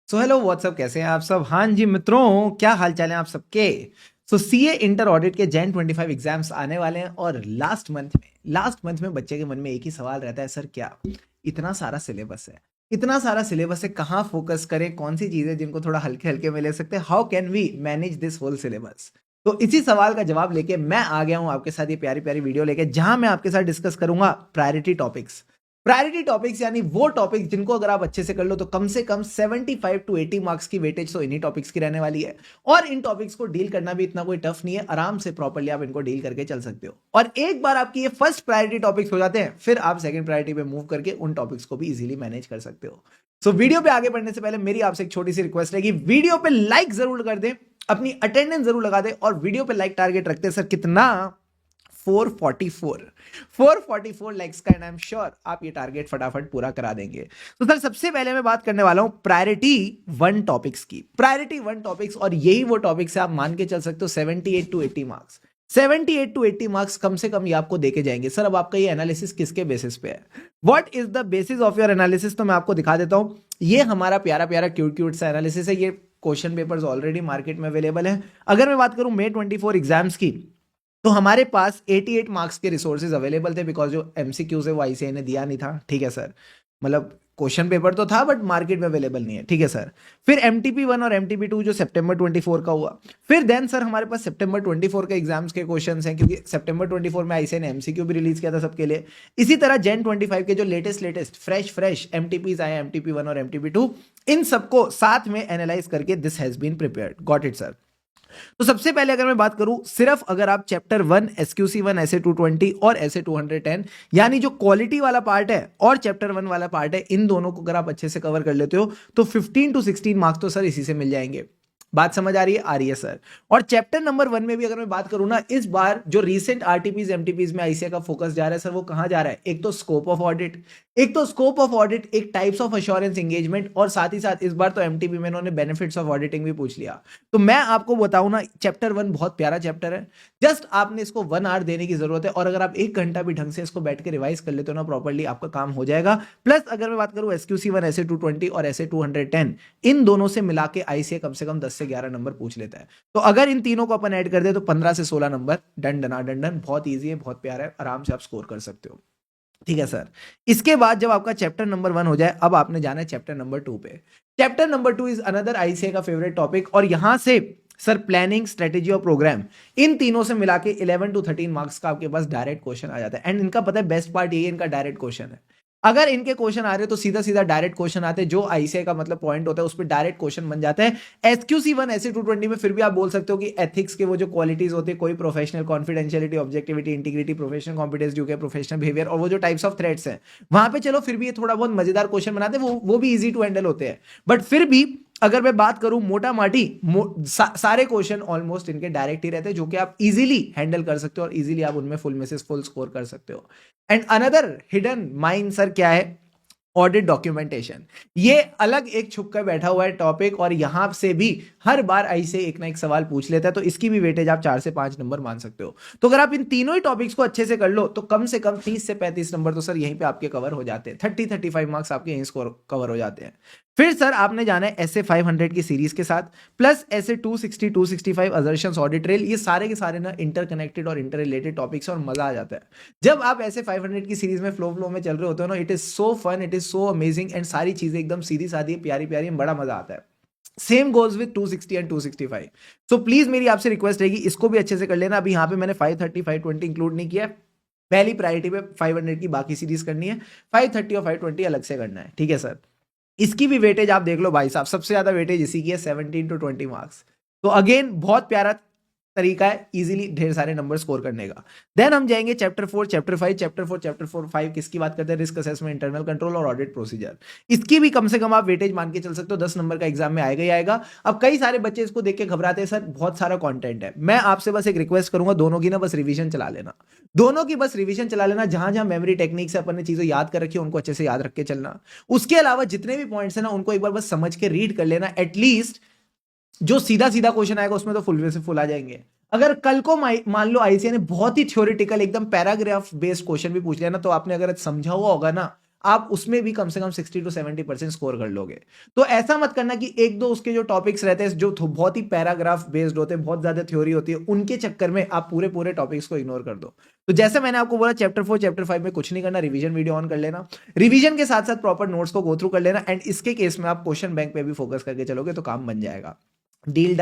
So hello what's up, कैसे हैं आप सब। हाँ जी मित्रों, क्या हाल चाल है आप सबके। सो सीए इंटर ऑडिट के जैन 25 एग्जाम्स आने वाले हैं और लास्ट मंथ में बच्चे के मन में एक ही सवाल रहता है, सर क्या इतना सारा सिलेबस है, कहाँ फोकस करें, कौन सी चीजें जिनको थोड़ा हल्के हल्के में ले सकते हैं, how can we manage this whole syllabus. तो इसी सवाल का जवाब लेके मैं आ गया हूं आपके साथ ये प्यारी प्यारी वीडियो लेके, जहां मैं आपके साथ डिस्कस करूंगा प्रायोरिटी टॉपिक्स यानी वो टॉपिक्स जिनको अगर आप अच्छे से कर लो तो कम से कम 75 टू 80 मार्क्स की वेटेज तो इन्हीं टॉपिक्स की रहने वाली है। और इन टॉपिक्स को डील करना भी इतना कोई टफ नहीं है, आराम से प्रॉपर्ली आप इनको डील करके चल सकते हो। और एक बार आपकी ये फर्स्ट प्रायोरिटी टॉपिक्स हो जाते हैं, फिर आप सेकंड प्रायोरिटी पे मूव करके उन टॉपिक्स को भी इजीली मैनेज कर सकते हो। सो वीडियो पे आगे बढ़ने से पहले मेरी आपसे एक छोटी सी रिक्वेस्ट है कि वीडियो पे लाइक जरूर कर दें, अपनी अटेंडेंस जरूर लगा दें। और वीडियो पे लाइक टारगेट रखते हैं सर कितना, 444 लाइक्स का, एंड आई एम श्योर आप ये टारगेट फटाफट पूरा करा देंगे। तो सर सबसे पहले मैं बात करने वाला हूं प्रायोरिटी 1 टॉपिक्स की। प्रायोरिटी 1 टॉपिक्स, और यही वो टॉपिक्स है आप मान के चल सकते हो 78 टू 80 मार्क्स। 78 टू 80 मार्क्स कम से कम ये आपको देके जाएंगे। सर अब आपका ये एनालिसिस किसके बेसिस पे है, what is the basis of your analysis, तो मैं आपको दिखा देता हूं। ये हमारा प्यारा प्यारा क्यूट सा एनालिसिस है। ये क्वेश्चन पेपर्स ऑलरेडी मार्केट में अवेलेबल है। अगर मैं बात करूं May 24 एग्जाम्स की, तो हमारे पास 88 मार्क्स के रिसोर्सेज अवेलेबल थे, बिकॉज जो एमसीक्यूज है वो आईसीआई ने दिया नहीं था। ठीक है सर, मतलब क्वेश्चन पेपर तो था बट मार्केट में अवेलेबल नहीं है। ठीक है सर। फिर MTP1 और MTP2 जो सितंबर 24 का हुआ। फिर देन सर हमारे पास सितंबर 24 के एग्जाम्स के क्वेश्चंस हैं, क्योंकि सितंबर 24 में आईसीआई ने एमसीक्यू भी रिलीज किया था सबके लिए। इसी तरह जैन 25 के जो लेटेस्ट फ्रेश MTPs आए, MTP1 और MTP2, इन सबको साथ में एनालाइज करके this has been prepared. Got it sir. तो सबसे पहले अगर मैं बात करूं, सिर्फ अगर आप चैप्टर 1 SQC1 ऐसे 220 और ऐसे 210 यानी जो क्वालिटी वाला पार्ट है और चैप्टर 1 वाला पार्ट है, इन दोनों को अगर आप अच्छे से कवर कर लेते हो तो 15 टू 16 मार्क्स तो सर इसी से मिल जाएंगे। बात समझ आ रही है? आ रही है सर। और चैप्टर नंबर 1 में भी अगर मैं बात करूं ना, इस बार जो रीसेंट आरटीपीज एमटीपीज में आईसीआई का फोकस जा रहा है सर, वो कहां जा रहा है, एक तो स्कोप ऑफ ऑडिट, एक टाइप्स ऑफ अश्योरेंस एंगेजमेंट, और साथ ही साथ इस बार तो एमटीपी में इन्होंने बेनिफिट्स ऑफ ऑडिटिंग भी पूछ लिया। तो मैं आपको बताऊं ना, चैप्टर 1 बहुत प्यारा चैप्टर है। जस्ट आपने इसको 1 आवर देने की जरूरत है, और अगर आप 1 घंटा भी ढंग से इसको बैठ के रिवाइज कर लेते हो ना प्रॉपर्ली, आपका काम हो जाएगा। प्लस अगर मैं बात करूं SQC1 ऐसे 220 और ऐसे 210, इन दोनों से मिला के आईसीआई कम से कम 10 से 11 नंबर पूछ लेता है। तो अगर इन तीनों को अपन ऐड कर दे तो 15 से 16 नंबर डन। बहुत ईजी है, बहुत प्यारा है, आराम से आप स्कोर कर सकते हो। ठीक है सर। इसके बाद जब आपका चैप्टर नंबर 1 हो जाए, अब आपने जाना है चैप्टर नंबर 2 पे। Chapter number 2 is another ICI का फेवरेट टॉपिक, और यहां से सर प्लानिंग, स्ट्रेटेजी और प्रोग्राम, इन तीनों से मिला के 11 टू 13 मार्क्स का आपके पास डायरेक्ट क्वेश्चन आ जाता है। एंड इनका पता है बेस्ट पार्ट ये है, इनका डायरेक्ट क्वेश्चन है। अगर इनके क्वेश्चन आ रहे हैं तो सीधा सीधा डायरेक्ट क्वेश्चन आते हैं, जो आईसीआई का मतलब पॉइंट होता है उस पर डायरेक्ट क्वेश्चन बन जाता है। SQC1 ऐसे 220 में फिर भी आप बोल सकते हो कि एथिक्स के वो जो क्वालिटीज होते हैं, कोई professional confidentiality, objectivity, integrity, professional competence, due के प्रोफेशनल बिहेवियर, और वो जो टाइप्स ऑफ थ्रेट्स हैं, वहां पे चलो फिर भी ये थोड़ा बहुत मजेदार क्वेश्चन बनाते हैं, वो भी इजी टू हैंडल होते हैं। बट फिर भी अगर मैं बात करूं मोटा माटी, सारे क्वेश्चन ऑलमोस्ट इनके डायरेक्ट ही रहते हैं, जो कि आप इजीली हैंडल कर सकते हो और इजीली आप उनमें फुल में से फुल स्कोर कर सकते हो। And another hidden mine sir क्या है, ऑडिट डॉक्यूमेंटेशन। ये अलग एक छुप कर बैठा हुआ है टॉपिक, और यहां से भी हर बार ऐसे एक ना एक सवाल पूछ लेता है, तो इसकी भी वेटेज आप 4 से 5 नंबर मान सकते हो। तो अगर आप इन तीनों ही टॉपिक्स को अच्छे से कर लो तो कम से कम 30 से 35 नंबर तो सर यहीं पे आपके कवर हो जाते हैं। 35 मार्क्स आपके यहीं स्कोर कवर हो जाते हैं। फिर सर आपने जाना है ऐसे 500 की सीरीज के साथ, प्लस ऐसे 260 265 असर्शंस, ऑडिट ट्रेल, ये सारे के सारे ना इंटरकनेक्टेड और इंटर रिलेटेड टॉपिक्स, और मजा आ जाता है जब आप ऐसे 500 की सीरीज में फ्लो में चल रहे होते हो ना। It is so fun, it is so amazing, and सारी चीजें एकदम सीधी सादी प्यारी प्यारी, बड़ा मजा आता है। Same goes with 260 and 265। So please मेरी आपसे रिक्वेस्ट रहेगी, इसको भी अच्छे से कर लेना। अभी यहाँ पे मैंने 530 520 इंक्लूड नहीं किया, पहली प्रायोरिटी पे 500 की बाकी सीरीज करनी है, 530 और 520 अलग से करना है। ठीक है सर। इसकी भी वेटेज आप देख लो भाई साहब, सबसे ज्यादा वेटेज इसी की है, 17 टू 20 मार्क्स। तो अगेन बहुत प्यारा तरीका है इजीली ढेर सारे नंबर स्कोर करने का। देन हम जाएंगे चैप्टर 4 चैप्टर 5 चैप्टर 4 5 किसकी बात करते हैं, रिस्क असेसमेंट, इंटरनल कंट्रोल और ऑडिट प्रोसीजर। इसकी भी कम से कम आप वेटेज मान के चल सकते हो, 10 नंबर का एग्जाम में आएगा ही आएगा। अब कई सारे बच्चे इसको देख के घबराते हैं, सर बहुत सारा कंटेंट है। मैं आपसे बस एक रिक्वेस्ट करूंगा, दोनों की ना बस रिवीजन चला लेना, जहां जहां मेमोरी टेक्निक से अपन ने चीजें याद कर रखी है उनको अच्छे से याद रख के चलना। उसके अलावा जितने भी पॉइंट्स है ना, उनको एक बार बस समझ के रीड कर लेना। एटलीस्ट जो सीधा सीधा क्वेश्चन आएगा उसमें तो फुल से फुल आ जाएंगे। अगर कल को मान लो आईसीआई ने बहुत ही थ्योरेटिकल एकदम पैराग्राफ बेस्ड क्वेश्चन भी पूछ लिया ना, तो आपने अगर समझा हुआ होगा ना, आप उसमें भी कम से कम 60 to 70% स्कोर कर लोगे। तो ऐसा मत करना कि एक दो उसके जो टॉपिक्स रहते हैं जो बहुत ही पैराग्राफ बेस्ड होते हैं, बहुत ज्यादा थ्योरी होती है, उनके चक्कर में आप पूरे पूरे टॉपिक्स को इग्नोर कर दो। तो जैसे मैंने आपको बोला चैप्टर 4 चैप्टर 5 में कुछ नहीं करना, रिवीजन वीडियो ऑन कर लेना, रिवीजन के साथ साथ प्रॉपर नोट्स को गो थ्रू कर लेना, एंड इसके केस में आप क्वेश्चन बैंक पे भी फोकस करके चलोगे तो काम बन जाएगा। Deal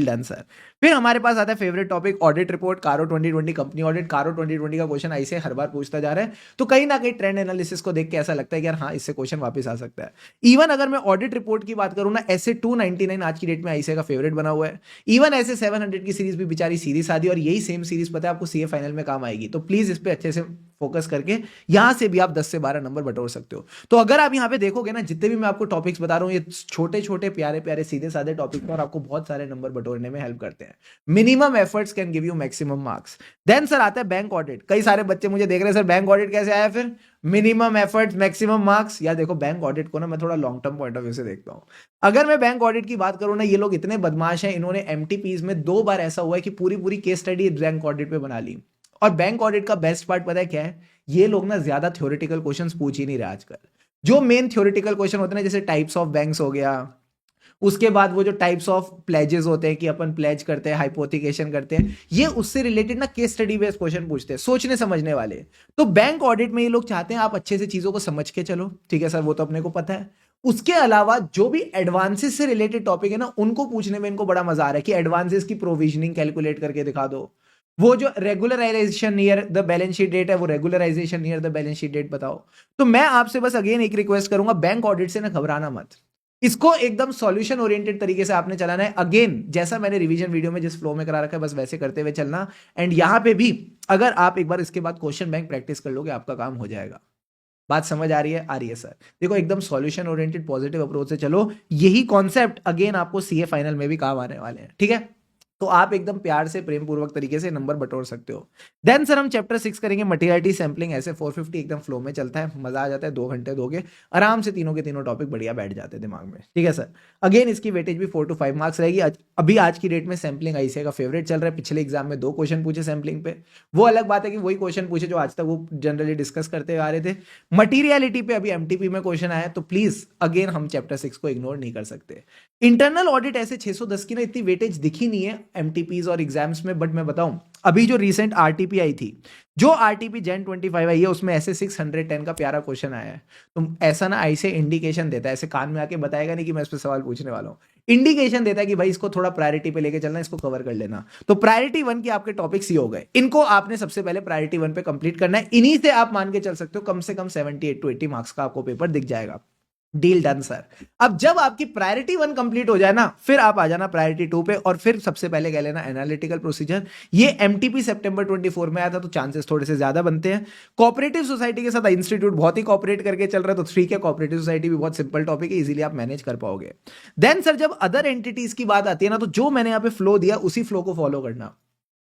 done sir. फिर हमारे पास आता है फेवरेट टॉपिक ऑडिट रिपोर्ट, कारो 2020 कंपनी ऑडिट। कारो 2020 का क्वेश्चन ऐसे हर बार पूछता जा रहा है, तो कहीं ना कहीं ट्रेंड एनालिसिस को देख के ऐसा लगता है कि यार हाँ इससे क्वेश्चन वापस आ सकता है। इवन अगर मैं ऑडिट रिपोर्ट की बात करूं ना, ऐसे 299 आज की डेट में आईसीए का फेवरेट बना हुआ है। इवन ऐसे 700 की सीरीज भी बेचारी सीधी सादी, और यही सेम सीरीज पता है आपको सीए फाइनल में काम आएगी। तो प्लीज इस पे अच्छे से फोकस करके यहां से भी आप 10 से 12 नंबर बटोर सकते हो। तो अगर आप यहां पे देखोगे ना, जितने भी मैं आपको टॉपिक्स बता रहा हूं, ये छोटे छोटे प्यारे प्यारे सीधे साधे टॉपिक और आपको बहुत सारे नंबर बटोरने में हेल्प करते हैं। Minimum efforts can give you maximum marks. Then sir आता है बैंक ऑडिट। कई सारे बच्चे मुझे देख रहे हैं, सर बैंक ऑडिट कैसे आया फिर? Minimum efforts maximum marks. यार देखो, बैंक ऑडिट को ना मैं थोड़ा long term point of view से देखता हूं। अगर मैं बैंक ऑडिट की बात करूं ना, ये लोग इतने बदमाश हैं, इन्होंने एमटीपीज में 2 बार ऐसा हुआ है कि पूरी पूरी केस स्टडी बैंक ऑडिट पे बना ली। और बैंक ऑडिट का बेस्ट पार्ट पता है क्या है? ये लोग ना ज्यादा थ्योरेटिकल क्वेश्चंस पूछ ही नहीं रहे आजकल। जो मेन थ्योरेटिकल क्वेश्चन होते हैं, जैसे टाइप्स ऑफ बैंक्स हो गया, उसके बाद वो जो टाइप्स ऑफ प्लेजेस होते हैं कि अपन प्लेज करते हैं, हाइपोथिकेशन करते हैं, ये उससे रिलेटेड ना केस स्टडी बेस्ड क्वेश्चन पूछते हैं, सोचने समझने वाले। तो बैंक ऑडिट में ये लोग चाहते हैं आप अच्छे से चीजों को समझ के चलो, ठीक है सर, वो तो अपने को पता है। उसके अलावा जो भी एडवांसेस से रिलेटेड टॉपिक है ना, उनको पूछने में इनको बड़ा मजा आ रहा है कि एडवांसेस की प्रोविजनिंग कैलकुलेट करके दिखा दो। वो जो regularisation near the balance sheet date है, वो regularisation near the balance sheet date बताओ। तो मैं आपसे बस अगेन एक रिक्वेस्ट करूंगा, बैंक ऑडिट से ना घबराना मत, इसको एकदम सॉल्यूशन ओरिएंटेड तरीके से आपने चलाना है। अगेन जैसा मैंने रिवीजन वीडियो में जिस फ्लो में करा रखा है, बस वैसे करते हुए चलना। एंड यहां पे भी अगर आप एक बार इसके बाद क्वेश्चन बैंक प्रैक्टिस कर लोगे, आपका काम हो जाएगा। बात समझ आ रही है? आ रही है सर। देखो एकदम सॉल्यूशन ओरिएंटेड पॉजिटिव अप्रोच से चलो, यही कॉन्सेप्ट अगेन आपको सीए फाइनल में भी काम आने वाले हैं, ठीक है? तो आप एकदम प्यार से प्रेम पूर्वक तरीके से नंबर बटोर सकते हो। देन सर हम चैप्टर 6 करेंगे, मटेरियलिटी सैंपलिंग। ऐसे 450 एकदम फ्लो में चलता है, मजा आ जाता है। 2 घंटे दोगे आराम से, तीनों के तीनों टॉपिक बढ़िया बैठ जाते हैं दिमाग में, ठीक है सर। अगेन इसकी वेटेज भी 4 to 5 मार्क्स रहेगी। अभी आज की डेट में सैंपलिंग आईसीए का फेवरेट चल रहा है। पिछले एग्जाम में 2 क्वेश्चन पूछे सैंपलिंग पे, वो अलग बात है कि वही क्वेश्चन पूछे जो आज तक वो जनरली डिस्कस करते आ रहे थे। मटीरियलिटी पे अभी एमटीपी में क्वेश्चन आया, तो प्लीज अगेन हम चैप्टर 6 को इग्नोर नहीं कर सकते। इंटरनल ऑडिट ऐसे 610 की ना इतनी वेटेज दिखी नहीं है एमटीपीज और एग्जाम्स में, बट मैं बताऊं अभी जो रिसेंट आरटीपी आई थी, जो आरटीपी जेन 25 आई है, उसमें ऐसे 610 का प्यारा क्वेश्चन आया है। तो ऐसा ना ऐसे इंडिकेशन देता है, ऐसे कान में आके बताएगा नहीं कि मैं इस पर सवाल पूछने वाला हूं, इंडिकेशन देता है कि भाई इसको थोड़ा प्रायोरिटी पे लेके चलना, इसको कवर कर लेना। तो प्रायोरिटी 1 के आपके टॉपिक्स ही हो गए, इनको आपने सबसे पहले प्रायोरिटी 1 पे कंप्लीट करना है। इन्हीं से आप मान के चल सकते हो कम से कम 78 to 80 मार्क्स का आपको पेपर दिख जाएगा। Deal done sir. अब जब आपकी प्रायोरिटी 1 कंप्लीट हो जाए ना, फिर आप आ जाना प्रायोरिटी 2 पे, और फिर सबसे पहले कह लेना एनालिटिकल प्रोसीजर। ये एमटीपी सितंबर 24 में आया था, तो चांसेस थोड़े से ज्यादा बनते हैं। कोऑपरेटिव सोसाइटी के साथ इंस्टीट्यूट बहुत ही कोऑपरेट करके चल रहा है, तो 3 के कोऑपरेटिव सोसाइटी भी बहुत सिंपल टॉपिक है, इजीली आप मैनेज कर पाओगे। देन सर जब अदर एंटिटीज की बात आती है ना, तो जो मैंने यहाँ पे फ्लो दिया उसी फ्लो को फॉलो करना।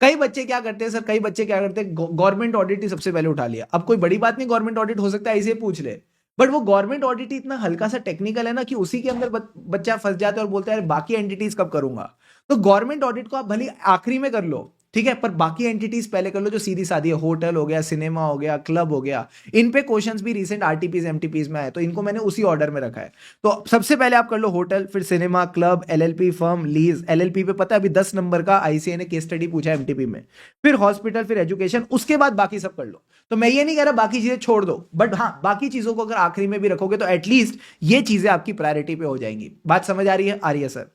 कई बच्चे क्या करते हैं सर, कई बच्चे क्या करते हैं, गवर्नमेंट ऑडिट ही सबसे पहले उठा लिया। अब कोई बड़ी बात नहीं, गवर्नमेंट ऑडिट हो सकता है, ऐसे पूछ ले, बट वो गवर्नमेंट ऑडिट इतना हल्का सा टेक्निकल है ना कि उसी के अंदर बच्चा फंस जाता है और बोलता है बाकी एंटिटीज कब करूंगा। तो गवर्नमेंट ऑडिट को आप भले आखिरी में कर लो, ठीक है, पर बाकी एंटिटीज पहले कर लो, जो सीधी सादी है। होटल हो गया, सिनेमा हो गया, क्लब हो गया, इन पे क्वेश्चंस भी रिसेंट आरटीपीज एमटीपीज में आए, तो इनको मैंने उसी ऑर्डर में रखा है। तो सबसे पहले आप कर लो होटल, फिर cinema, club, LLP, firm, lease. LLP पे पता है अभी 10 नंबर का आईसीए ने केस स्टडी पूछा है एमटीपी में, फिर हॉस्पिटल, फिर एजुकेशन, उसके बाद बाकी सब कर लो। तो मैं ये नहीं कह रहा बाकी चीजें छोड़ दो, बट हाँ बाकी चीजों को अगर आखिरी में भी रखोगे तो एटलीस्ट ये चीजें आपकी प्रायोरिटी पे हो जाएंगी। बात समझ आ रही है? आ रही है सर।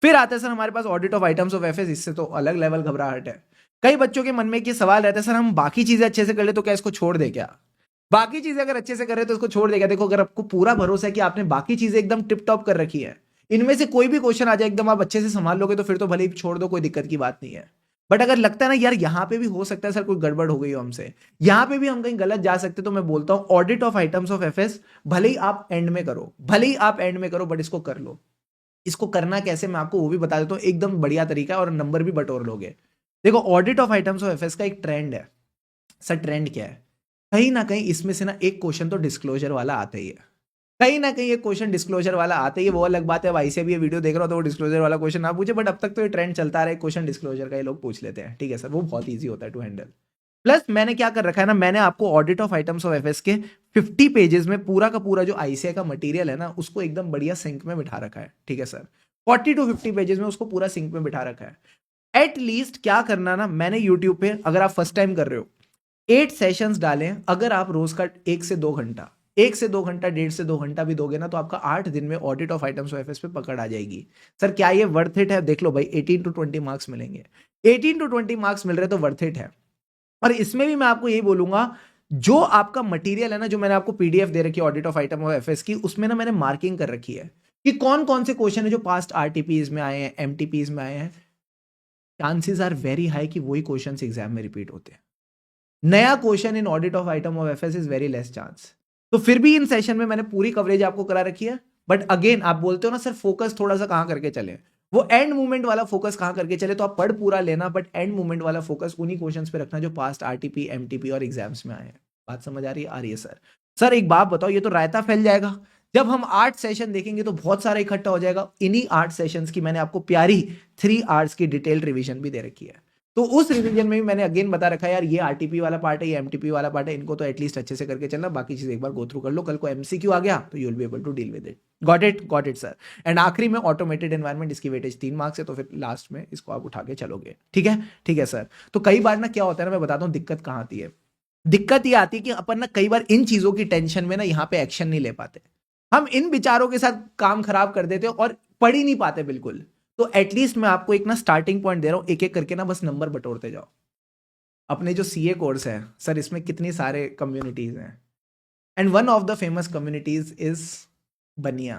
फिर आता है सर हमारे पास audit of items of FS. इससे तो अलग लेवल घबराहट है। कई बच्चों के मन में एक सवाल रहता है, सर हम बाकी चीजें अच्छे से कर ले तो क्या इसको छोड़ दे क्या? बाकी चीजें अगर अच्छे से कर रहे तो इसको छोड़ देगा। देखो अगर आपको पूरा भरोसा है कि आपने बाकी चीजें एकदम टिप टॉप कर रखी है, इनमें से कोई भी क्वेश्चन आ जाए एकदम आप अच्छे से संभाल लोगे, तो फिर तो भले ही छोड़ दो, कोई दिक्कत की बात नहीं है। बट अगर लगता है ना यार यहाँ पे भी हो सकता है सर कोई गड़बड़ हो गई हो हमसे, यहाँ पे भी हम कहीं गलत जा सकते, तो मैं बोलता हूँ audit of items of FS भले ही आप एंड में करो, भले ही आप एंड में करो, बट इसको कर लो। इसको करना कैसे मैं आपको वो भी बता देता हूँ, एकदम बढ़िया तरीका है और नंबर भी बटोर लोगे। देखो audit of items of FS का एक ट्रेंड है। सर ट्रेंड क्या है? कहीं ना कहीं इसमें से ना एक क्वेश्चन तो डिस्क्लोजर वाला आता ही है, कहीं ना कहीं एक क्वेश्चन डिस्क्लोजर वाला आता ही है। वो अलग बात है, भाई से भी ये वीडियो देख रहा हो तो वो डिस्क्लोजर वाला क्वेश्चन ना पूछे, बट अब तक तो ये ट्रेंड चलता रहा है, क्वेश्चन डिस्क्लोजर का ये लोग पूछ लेते हैं, ठीक है सर, वो बहुत ईजी होता है टू हैंडल। प्लस मैंने क्या कर रखा है ना, मैंने आपको audit of items of FS के 50 पेजेस में पूरा का पूरा जो आईसीआई का मटेरियल है ना, उसको एकदम बढ़िया सिंक में बिठा रखा है, ठीक है सर। 40 टू 50 पेजेस में उसको पूरा सिंक में बिठा रखा है। एटलीस्ट क्या करना ना, मैंने यूट्यूब पे, अगर आप फर्स्ट टाइम कर रहे हो, 8 सेशंस डालें। अगर आप रोज का 1 से 2 घंटा, 1 से 2 घंटा, 1.5 से 2 घंटा भी दोगे ना, तो आपका 8 दिन में audit of items of FS पे पकड़ आ जाएगी। सर क्या ये वर्थ इट है? देख लो भाई, 18 टू 20 मार्क्स मिलेंगे। 18 टू 20 मार्क्स मिल रहे तो वर्थ इट है। और इसमें भी मैं आपको यही बोलूंगा, जो आपका मटेरियल है ना, जो मैंने आपको पीडीएफ दे रखी है audit of item of FS की, उसमें ना मैंने मार्किंग कर रखी है कि कौन कौन से क्वेश्चन है जो पास्ट आरटीपीज में आए हैं, एमटीपीज में आए हैं। चांसेस आर वेरी हाई कि वही क्वेश्चन एग्जाम में रिपीट होते हैं। नया question in audit of item of FS is very less chance. तो फिर भी इन सेशन में मैंने पूरी कवरेज आपको करा रखी है। बट अगेन आप बोलते हो ना सर फोकस थोड़ा सा कहां करके चले, वो एंड मूवमेंट वाला फोकस कहां करके चले, तो आप पढ़ पूरा लेना, बट एंड मूवमेंट वाला फोकस उन्हीं क्वेश्चंस पे रखना जो पास्ट आरटीपी, एमटीपी और एग्जाम्स में आए हैं। बात समझ आ रही है सर? सर एक बात बताओ, ये तो रायता फैल जाएगा। जब हम 8 सेशन देखेंगे तो बहुत सारा इकट्ठा हो जाएगा। इन्हीं 8 सेशंस की मैंने आपको प्यारी 3 आवर्स की डिटेल्ड रिवीजन भी दे रखी है। तो उस रिवीजन में भी मैंने अगेन बता रखा है यार, ये आरटीपी वाला पार्ट है, ये एमटीपी वाला पार्ट है, इनको तो एटलीस्ट अच्छे से करके चलना, बाकी चीज एक बार गो थ्रू कर लो, कल को एमसीक्यू आ गया तो you will be able to deal with it. Got it sir. And आखिरी में ऑटोमेटेड एनवायरनमेंट, इसकी वेटेज 3 मार्क्स है, तो फिर लास्ट में इसको आप उठा के चलोगे। ठीक है सर। तो कई बार ना क्या होता है ना, मैं बताता हूँ दिक्कत कहाँ आती है। दिक्कत ये आती है कि अपन ना कई बार इन चीजों की टेंशन में ना यहाँ पे एक्शन नहीं ले पाते। हम इन विचारों के साथ काम खराब कर देते हो और पढ़ ही नहीं पाते बिल्कुल। तो एटलीस्ट मैं आपको एक ना स्टार्टिंग पॉइंट दे रहा हूं, एक एक करके ना बस नंबर बटोरते जाओ। अपने जो सीए कोर्स है सर, इसमें कितनी सारे कम्युनिटीज हैं, and one of the famous communities is बनिया।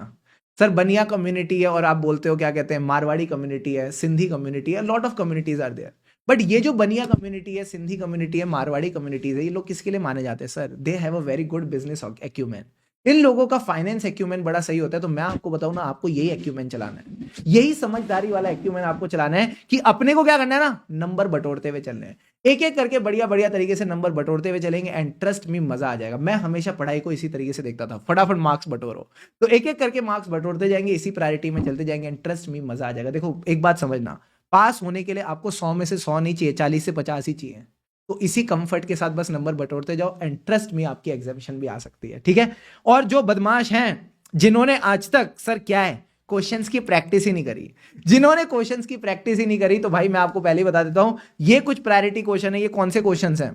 सर बनिया कम्युनिटी है, और आप बोलते हो क्या कहते हैं, मारवाड़ी कम्युनिटी है, सिंधी कम्युनिटी है, lot of communities are there. But ये जो बनिया कम्युनिटी है, सिंधी कम्युनिटी है, मारवाड़ी कम्युनिटीज है, ये लोग किसके लिए माने जाते हैं sir? They have a very good business acumen. इन लोगों का फाइनेंस एक्यूमेन बड़ा सही होता है। तो मैं आपको बताऊं ना, आपको यही एक्यूमेन चलाना है, यही समझदारी वाला एक्यूमेन आपको चलाना है कि अपने को क्या करना है ना, नंबर बटोरते हुए चलने हैं। एक एक करके बढ़िया बढ़िया तरीके से नंबर बटोरते हुए चलेंगे, एंड ट्रस्ट मी मजा आ जाएगा। मैं हमेशा पढ़ाई को इसी तरीके से देखता था, फटाफट मार्क्स बटोरो। तो एक एक करके मार्क्स बटोरते जाएंगे, इसी प्रायोरिटी में चलते जाएंगे, एंड ट्रस्ट मी मजा आ जाएगा। देखो एक बात समझना, पास होने के लिए आपको 100 में से 100 नहीं चाहिए, 40 से 50 ही चाहिए। तो इसी कंफर्ट के साथ बस नंबर बटोरते जाओ, एंड ट्रस्ट में आपकी एग्जामिशन भी आ सकती है। ठीक है। और जो बदमाश हैं, जिन्होंने आज तक सर क्या है, क्वेश्चंस की प्रैक्टिस ही नहीं करी, जिन्होंने क्वेश्चंस की प्रैक्टिस ही नहीं करी, तो भाई मैं आपको पहले ही बता देता हूं, ये कुछ प्रायोरिटी क्वेश्चन है। ये कौन से क्वेश्चंस हैं?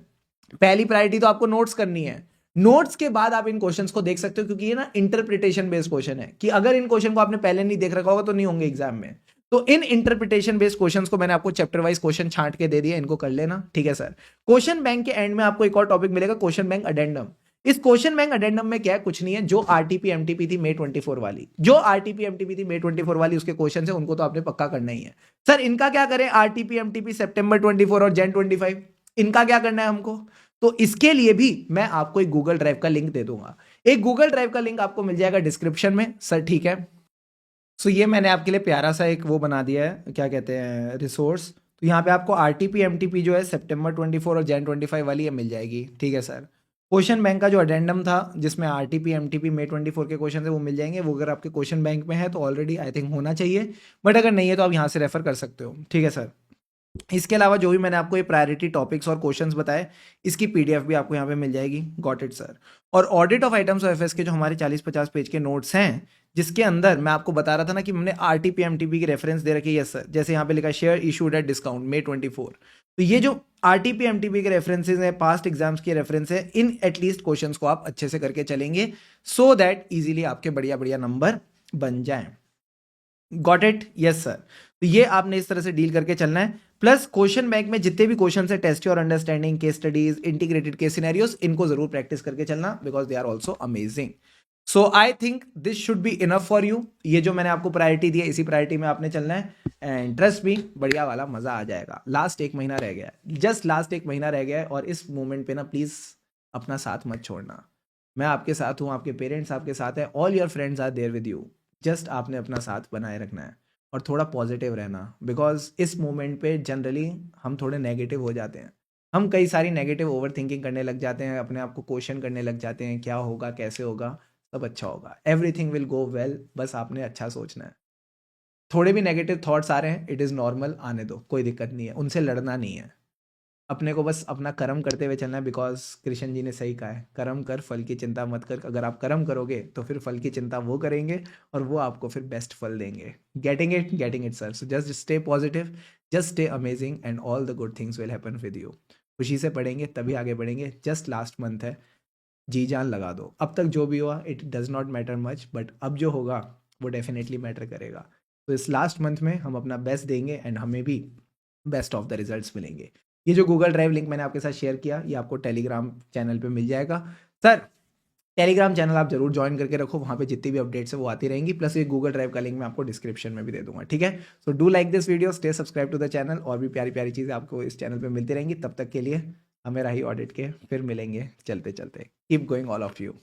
पहली प्रायोरिटी तो आपको नोट्स करनी है। नोट्स के बाद आप इन क्वेश्चंस को देख सकते हो, क्योंकि ये ना इंटरप्रिटेशन बेस्ड क्वेश्चन है, कि अगर इन क्वेश्चन को आपने पहले नहीं देख रखा होगा तो नहीं होंगे एग्जाम में। तो इन इंटरप्रिटेशन बेस्ड क्वेश्चंस को मैंने आपको चैप्टर वाइज क्वेश्चन छांट के दे दिया, इनको कर लेना। ठीक है सर। क्वेश्चन बैंक के एंड में आपको एक और टॉपिक मिलेगा, क्वेश्चन बैंक अडेंडम। इस क्वेश्चन बैंक अडेंडम में क्या है, कुछ नहीं है, जो आरटीपी एमटीपी थी May 24 वाली, जो आरटीपी एमटीपी थी May 24 वाली, उसके क्वेश्चन है, उनको तो आपने पक्का करना ही है। सर इनका क्या करें, आरटीपी एमटीपी September 24 और Jan 25, इनका क्या करना है हमको? तो इसके लिए भी मैं आपको एक गूगल ड्राइव का लिंक दे दूंगा। एक गूगल ड्राइव का लिंक आपको मिल जाएगा डिस्क्रिप्शन में सर। ठीक है। सो ये मैंने आपके लिए प्यारा सा एक वो बना दिया है, क्या कहते हैं, रिसोर्स। तो यहाँ पे आपको आरटीपी एमटीपी जो है September 24 और Jan 25 वाली, ये मिल जाएगी। ठीक है सर। क्वेश्चन बैंक का जो अडेंडम था, जिसमें आरटीपी एमटीपी May 24 के क्वेश्चन है, वो मिल जाएंगे। वो अगर आपके क्वेश्चन बैंक में है तो ऑलरेडी आई थिंक होना चाहिए, बट अगर नहीं है तो आप यहाँ से रेफर कर सकते हो। ठीक है सर। इसके अलावा जो भी मैंने आपको ये प्रायोरिटी टॉपिक्स और क्वेश्चंस बताए, इसकी पीडीएफ भी आपको यहाँ पे मिल जाएगी। Got it sir. और audit of items of FS के जो हमारे 40-50 पेज के नोट्स हैं, जिसके अंदर मैं आपको बता रहा था ना कि हमने आरटीपी एमटीपी की रेफरेंस दे रखी है। Yes sir. जैसे यहाँ पे लिखा share issued at discount May 24। तो ये जो आरटीपी एमटीपी के रेफरेंसेज हैं, पास्ट एग्जाम्स के रेफरेंस है, इन एटलीस्ट क्वेश्चंस को आप अच्छे से करके चलेंगे, सो दैट इजीली आपके बढ़िया बढ़िया नंबर बन जाएं। Got it? Yes sir. तो ये आपने इस तरह से डील करके चलना है। प्लस क्वेश्चन बैंक में जितने भी क्वेश्चन है, टेस्ट और understanding, case studies, integrated case scenarios, इनको जरूर प्रैक्टिस करके चलना, because they are also amazing. So I think this should be enough for you. ये जो मैंने आपको प्रायोरिटी दी है, इसी प्रायोरिटी में आपने चलना है, एंड ट्रस्ट मी बढ़िया वाला मजा आ जाएगा। लास्ट 1 महीना रह गया है, जस्ट लास्ट 1 महीना रह गया है, और इस मोमेंट पे ना प्लीज अपना साथ मत छोड़ना। मैं आपके साथ हूँ, आपके पेरेंट्स आपके साथ है, all your friends are there with you. Just आपने अपना साथ बनाए रखना है, और थोड़ा पॉजिटिव रहना, बिकॉज इस मोमेंट पे जनरली हम थोड़े नेगेटिव हो जाते हैं। हम कई सारी नेगेटिव ओवर थिंकिंग करने लग जाते हैं, अपने आप को क्वेश्चन करने लग जाते हैं, क्या होगा, कैसे होगा, सब अच्छा होगा, एवरीथिंग विल गो वेल। बस आपने अच्छा सोचना है। थोड़े भी नेगेटिव थॉट्स आ रहे हैं, इट इज़ नॉर्मल, आने दो, कोई दिक्कत नहीं है, उनसे लड़ना नहीं है। अपने को बस अपना कर्म करते हुए चलना है, बिकॉज कृष्ण जी ने सही कहा है, कर्म कर फल की चिंता मत कर। अगर आप कर्म करोगे तो फिर फल की चिंता वो करेंगे और वो आपको फिर बेस्ट फल देंगे। Getting it sir. So just stay positive, just stay amazing and all the good things will happen with you. खुशी से पढ़ेंगे तभी आगे बढ़ेंगे। जस्ट लास्ट मंथ है, जी जान लगा दो। अब तक जो भी हुआ it does not matter much, but अब जो होगा वो डेफिनेटली मैटर करेगा। तो इस लास्ट मंथ में हम अपना बेस्ट देंगे एंड हमें भी बेस्ट ऑफ द रिजल्ट्स मिलेंगे। ये जो गूगल ड्राइव लिंक मैंने आपके साथ शेयर किया, ये आपको टेलीग्राम चैनल पे मिल जाएगा। सर टेलीग्राम चैनल आप जरूर ज्वाइन करके रखो, वहाँ पे जितनी भी अपडेट्स है वो आती रहेंगी। प्लस ये गूगल ड्राइव का लिंक मैं आपको डिस्क्रिप्शन में भी दे दूंगा, ठीक है। So do like this video, stay subscribe to the channel. और भी प्यारी प्यारी चीज़ें आपको इस चैनल पे मिलती रहेंगी। तब तक के लिए हमें राही ऑडिट के फिर मिलेंगे चलते चलते। Keep going all of you.